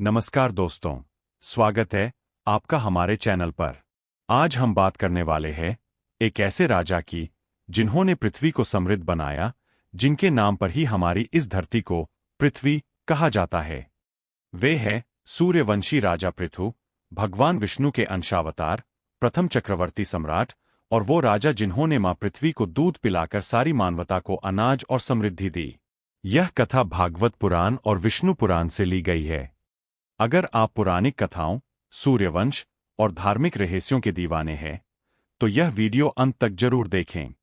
नमस्कार दोस्तों, स्वागत है आपका हमारे चैनल पर। आज हम बात करने वाले हैं एक ऐसे राजा की जिन्होंने पृथ्वी को समृद्ध बनाया, जिनके नाम पर ही हमारी इस धरती को पृथ्वी कहा जाता है। वे हैं सूर्यवंशी राजा पृथु, भगवान विष्णु के अंशावतार, प्रथम चक्रवर्ती सम्राट, और वो राजा जिन्होंने मां पृथ्वी को दूध पिलाकर सारी मानवता को अनाज और समृद्धि दी। यह कथा भागवत पुराण और विष्णु पुराण से ली गई है। अगर आप पौराणिक कथाओं, सूर्यवंश और धार्मिक रहस्यों के दीवाने हैं, तो यह वीडियो अंत तक जरूर देखें।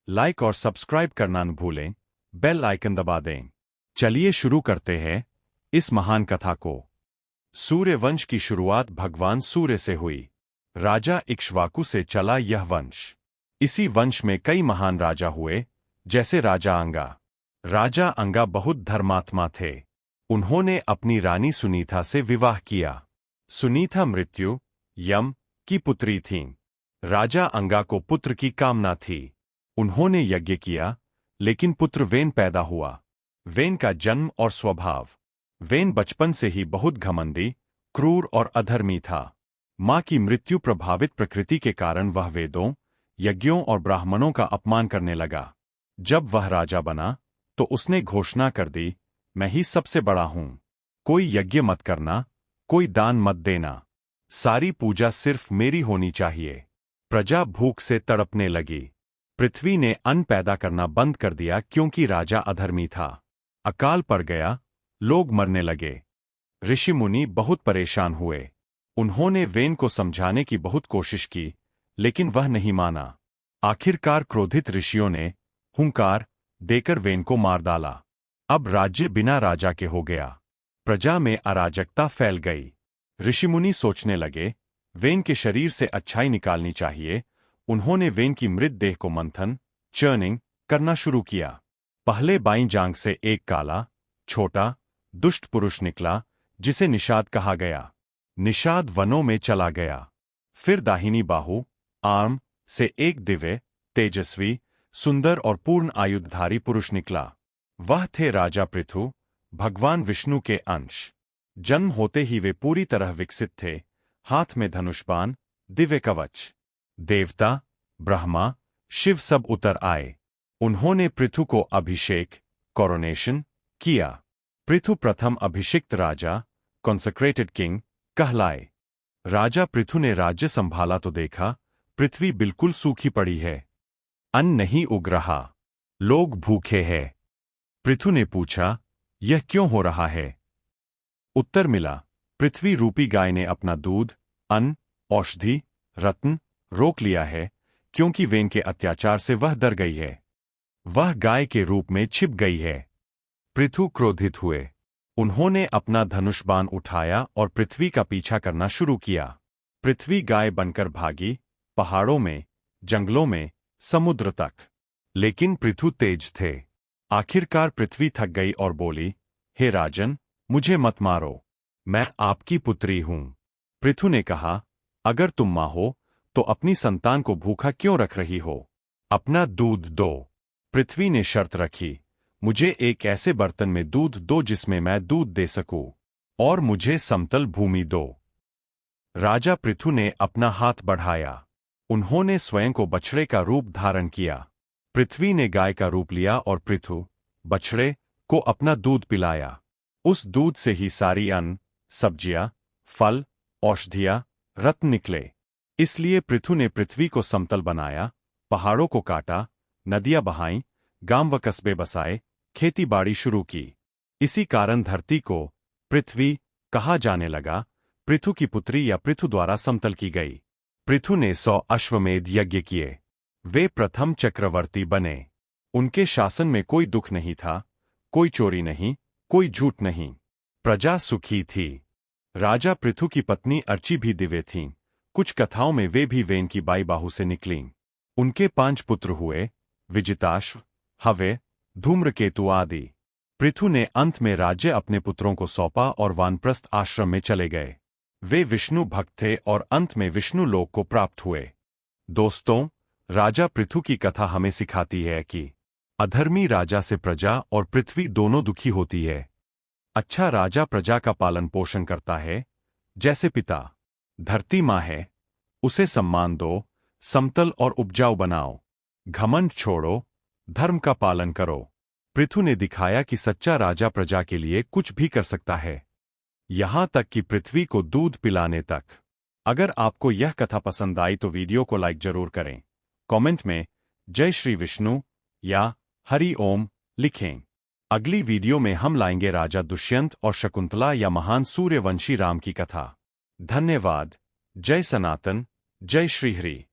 लाइक और सब्सक्राइब करना न भूलें, बेल आइकन दबा दें। चलिए शुरू करते हैं इस महान कथा को। सूर्यवंश की शुरुआत भगवान सूर्य से हुई। राजा इक्ष्वाकु से चला यह वंश। इसी वंश में कई महान राजा हुए, जैसे राजा अंगा। राजा अंगा बहुत धर्मात्मा थे। उन्होंने अपनी रानी सुनीता से विवाह किया। सुनीता मृत्यु यम की पुत्री थीं। राजा अंगा को पुत्र की कामना थी। उन्होंने यज्ञ किया, लेकिन पुत्र वेन पैदा हुआ। वेन का जन्म और स्वभाव। वेन बचपन से ही बहुत घमंडी, क्रूर और अधर्मी था। मां की मृत्यु प्रभावित प्रकृति के कारण वह वेदों, यज्ञों और ब्राह्मणों का अपमान करने लगा। जब वह राजा बना, तो उसने घोषणा कर दी, मैं ही सबसे बड़ा हूं। कोई यज्ञ मत करना, कोई दान मत देना। सारी पूजा सिर्फ मेरी होनी चाहिए। प्रजा भूख से तड़पने लगी। पृथ्वी ने अन्न पैदा करना बंद कर दिया क्योंकि राजा अधर्मी था। अकाल पड़ गया, लोग मरने लगे। ऋषि मुनि बहुत परेशान हुए। उन्होंने वेन को समझाने की बहुत कोशिश की, लेकिन वह नहीं माना। आखिरकार क्रोधित ऋषियों ने हुंकार देकर वेन को मार डाला। अब राज्य बिना राजा के हो गया। प्रजा में अराजकता फैल गई। ऋषिमुनि सोचने लगे, वेन के शरीर से अच्छाई निकालनी चाहिए। उन्होंने वेन की मृत देह को मंथन, चर्निंग करना शुरू किया। पहले बाईं जांघ से एक काला, छोटा, दुष्ट पुरुष निकला, जिसे निषाद कहा गया। निषाद वनों में चला गया। फिर दाहिनी बाहु, आर्म से एक दिव्य, तेजस्वी, सुंदर और पूर्ण आयुधधारी पुरुष निकला। वह थे राजा पृथु, भगवान विष्णु के अंश। जन्म होते ही वे पूरी तरह विकसित थे। हाथ में धनुष्बाण, दिव्य कवच। देवता, ब्रह्मा, शिव सब उतर आए। उन्होंने पृथु को अभिषेक, कोरोनेशन किया। पृथु प्रथम अभिषिक्त राजा, कॉन्सेक्रेटेड किंग कहलाए। राजा पृथु ने राज्य संभाला तो देखा, पृथ्वी बिल्कुल सूखी पड़ी है। अन्न नहीं उग रहा। लोग भूखे हैं। पृथु ने पूछा, यह क्यों हो रहा है? उत्तर मिला, पृथ्वी रूपी गाय ने अपना दूध, अन्न, औषधि, रत्न रोक लिया है, क्योंकि वेन के अत्याचार से वह डर गई है। वह गाय के रूप में छिप गई है। पृथु क्रोधित हुए। उन्होंने अपना धनुष्बाण उठाया और पृथ्वी का पीछा करना शुरू किया। पृथ्वी गाय बनकर भागी, पहाड़ों में, जंगलों में, समुद्र तक। लेकिन पृथु तेज थे। आखिरकार पृथ्वी थक गई और बोली, हे राजन, मुझे मत मारो। मैं आपकी पुत्री हूं। पृथु ने कहा, अगर तुम मां हो, तो अपनी संतान को भूखा क्यों रख रही हो? अपना दूध दो। पृथ्वी ने शर्त रखी, मुझे एक ऐसे बर्तन में दूध दो जिसमें मैं दूध दे सकूं, और मुझे समतल भूमि दो। राजा पृथु ने अपना हाथ बढ़ाया। उन्होंने स्वयं को बछड़े का रूप धारण किया। पृथ्वी ने गाय का रूप लिया और पृथु, बछड़े, को अपना दूध पिलाया। उस दूध से ही सारी अन्न, सब्जियां, फल, औषधियां, रत्न निकले। इसलिए पृथु ने पृथ्वी को समतल बनाया, पहाड़ों को काटा, नदियां बहाईं, गांव व कस्बे बसाए, खेती बाड़ी शुरू की। इसी कारण धरती को पृथ्वी कहा जाने लगा। पृथु की पुत्री या पृथु द्वारा समतल की गई। पृथु ने 100 अश्वमेध यज्ञ किए। वे प्रथम चक्रवर्ती बने। उनके शासन में कोई दुख नहीं था, कोई चोरी नहीं, कोई झूठ नहीं। प्रजा सुखी थी। राजा पृथु की पत्नी अर्ची भी दिव्य थीं। कुछ कथाओं में वे भी वेन की बाई बाहु से निकलीं। उनके 5 पुत्र हुए, विजिताश्व, हव्य, धूम्रकेतु आदि। पृथु ने अंत में राज्य अपने पुत्रों को सौंपा और वानप्रस्थ आश्रम में चले गए। वे विष्णु भक्त थे और अंत में विष्णु लोक को प्राप्त हुए। दोस्तों, राजा पृथु की कथा हमें सिखाती है कि अधर्मी राजा से प्रजा और पृथ्वी दोनों दुखी होती है। अच्छा राजा प्रजा का पालन पोषण करता है, जैसे पिता धरती माँ है, उसे सम्मान दो, समतल और उपजाऊ बनाओ। घमंड छोड़ो, धर्म का पालन करो। पृथु ने दिखाया कि सच्चा राजा प्रजा के लिए कुछ भी कर सकता है, यहां तक कि पृथ्वी को दूध पिलाने तक। अगर आपको यह कथा पसंद आई तो वीडियो को लाइक जरूर करें। कमेंट में जय श्री विष्णु या हरि ओम लिखें। अगली वीडियो में हम लाएंगे राजा दुष्यंत और शकुंतला या महान सूर्यवंशी राम की कथा। धन्यवाद। जय सनातन, जय श्री हरि।